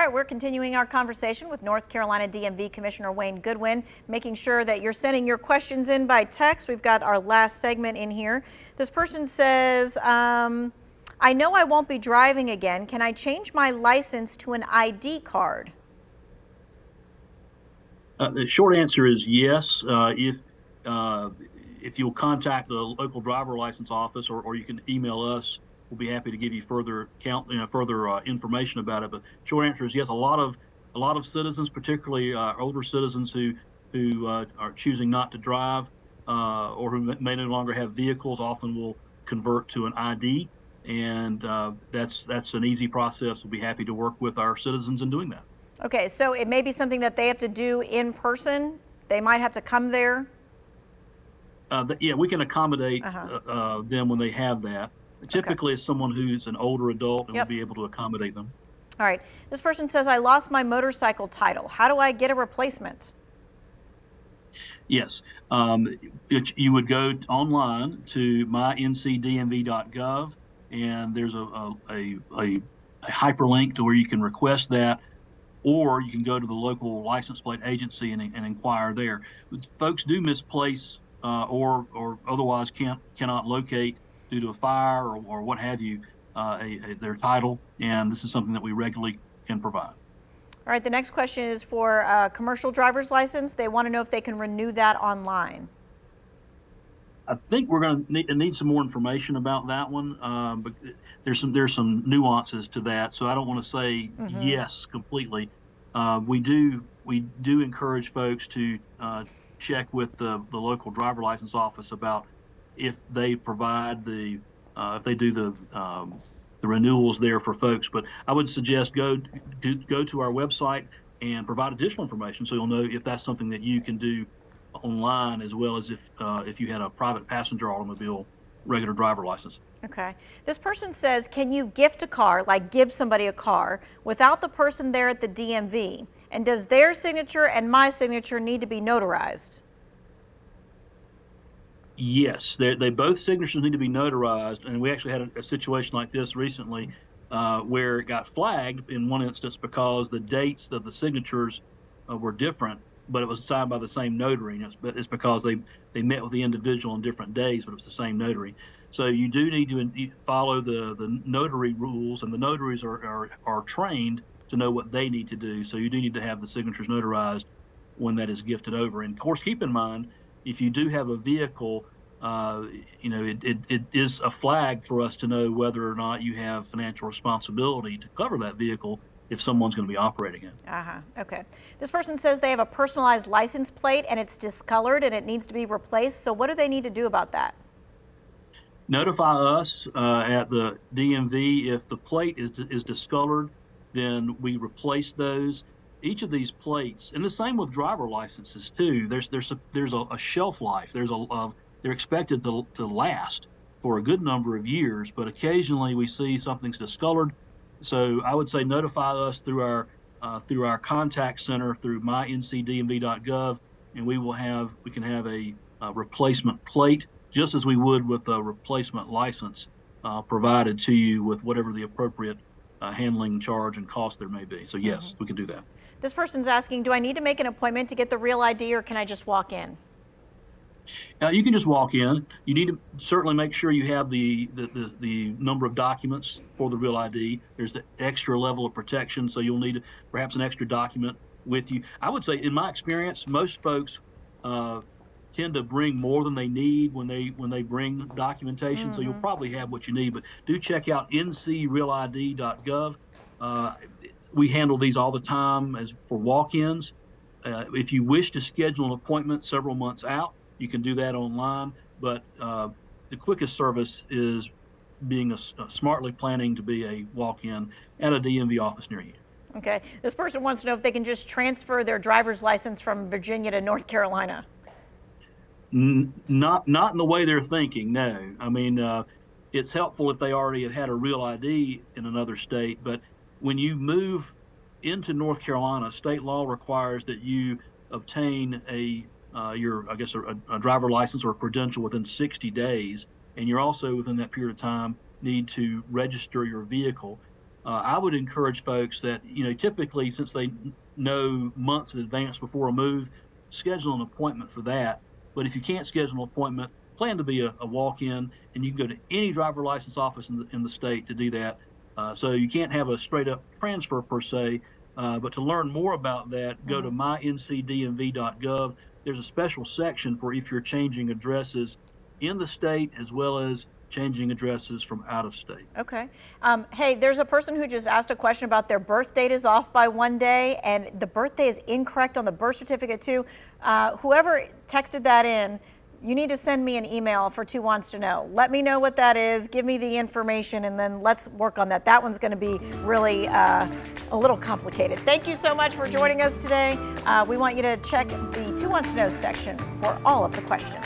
right, we're continuing our conversation with North Carolina DMV Commissioner Wayne Goodwin, making sure that you're sending your questions in by text. We've got our last segment in here. This person says, I know I won't be driving again. Can I change my license to an ID card? The short answer is yes. If you'll contact the local driver license office, or you can email us, we'll be happy to give you further information about it. But short answer is yes. A lot of citizens, particularly older citizens who are choosing not to drive or who may no longer have vehicles, often will convert to an ID, and that's an easy process. We'll be happy to work with our citizens in doing that. Okay, so it may be something that they have to do in person. They might have to come there. Yeah, we can accommodate them when they have that. Typically, it's someone who's an older adult, and we'll be able to accommodate them. All right. This person says, I lost my motorcycle title. How do I get a replacement? Yes. You would go online to myncdmv.gov, and there's a hyperlink to where you can request that, or you can go to the local license plate agency and inquire there. But folks do misplace or otherwise cannot locate due to a fire or what have you their title, and this is something that we regularly can provide. All right, the next question is for a commercial driver's license. They want to know if they can renew that online. I think we're going to need some more information about that one, but there's some nuances to that, so I don't want to say yes completely. We do encourage folks to check with the local driver license office about if they provide if they do the renewals there for folks. But I would suggest go to our website and provide additional information, so you'll know if that's something that you can do online, as well as if you had a private passenger automobile regular driver license. Okay. This person says, can you gift a car, like give somebody a car, without the person there at the DMV? And does their signature and my signature need to be notarized? Yes, they both signatures need to be notarized, and we actually had a situation like this recently where it got flagged in one instance because the dates of the signatures were different, but it was signed by the same notary. And it's because they met with the individual on different days, but it was the same notary. So you do need to follow the notary rules, and the notaries are trained to know what they need to do. So you do need to have the signatures notarized when that is gifted over. And of course, keep in mind, if you do have a vehicle, it is a flag for us to know whether or not you have financial responsibility to cover that vehicle if someone's going to be operating it. Okay. This person says they have a personalized license plate and it's discolored and it needs to be replaced. So what do they need to do about that? Notify us at the DMV. If the plate is discolored, then we replace those. Each of these plates, and the same with driver licenses too, there's a shelf life. They're expected to last for a good number of years, but occasionally we see something's discolored. So I would say notify us through our contact center through myncdmv.gov, and we can have a replacement plate, just as we would with a replacement license provided to you with whatever the appropriate handling charge and cost there may be. So yes, we can do that. This person's asking, do I need to make an appointment to get the real ID, or can I just walk in? You can just walk in. You need to certainly make sure you have the number of documents for the real ID. There's the extra level of protection, so you'll need perhaps an extra document with you. I would say, in my experience, most folks tend to bring more than they need when they bring documentation. So you'll probably have what you need. But do check out ncrealid.gov. We handle these all the time as for walk-ins. If you wish to schedule an appointment several months out, you can do that online. But the quickest service is being smartly planning to be a walk-in at a DMV office near you. Okay. This person wants to know if they can just transfer their driver's license from Virginia to North Carolina. Not in the way they're thinking, no. I mean, it's helpful if they already have had a real ID in another state, but when you move into North Carolina, state law requires that you obtain a driver license or a credential within 60 days, and you're also within that period of time need to register your vehicle. I would encourage folks that, typically since they know months in advance before a move, schedule an appointment for that. But if you can't schedule an appointment, plan to be a walk-in, and you can go to any driver license office in the state to do that. So you can't have a straight up transfer per se, but to learn more about that, go to myncdmv.gov. There's a special section for if you're changing addresses in the state as well as changing addresses from out of state. Okay. Hey, there's a person who just asked a question about their birth date is off by 1 day, and the birthday is incorrect on the birth certificate too. Whoever texted that in, you need to send me an email for Two Wants to Know. Let me know what that is, give me the information, and then let's work on that. That one's going to be really a little complicated. Thank you so much for joining us today. We want you to check the Two Wants to Know section for all of the questions.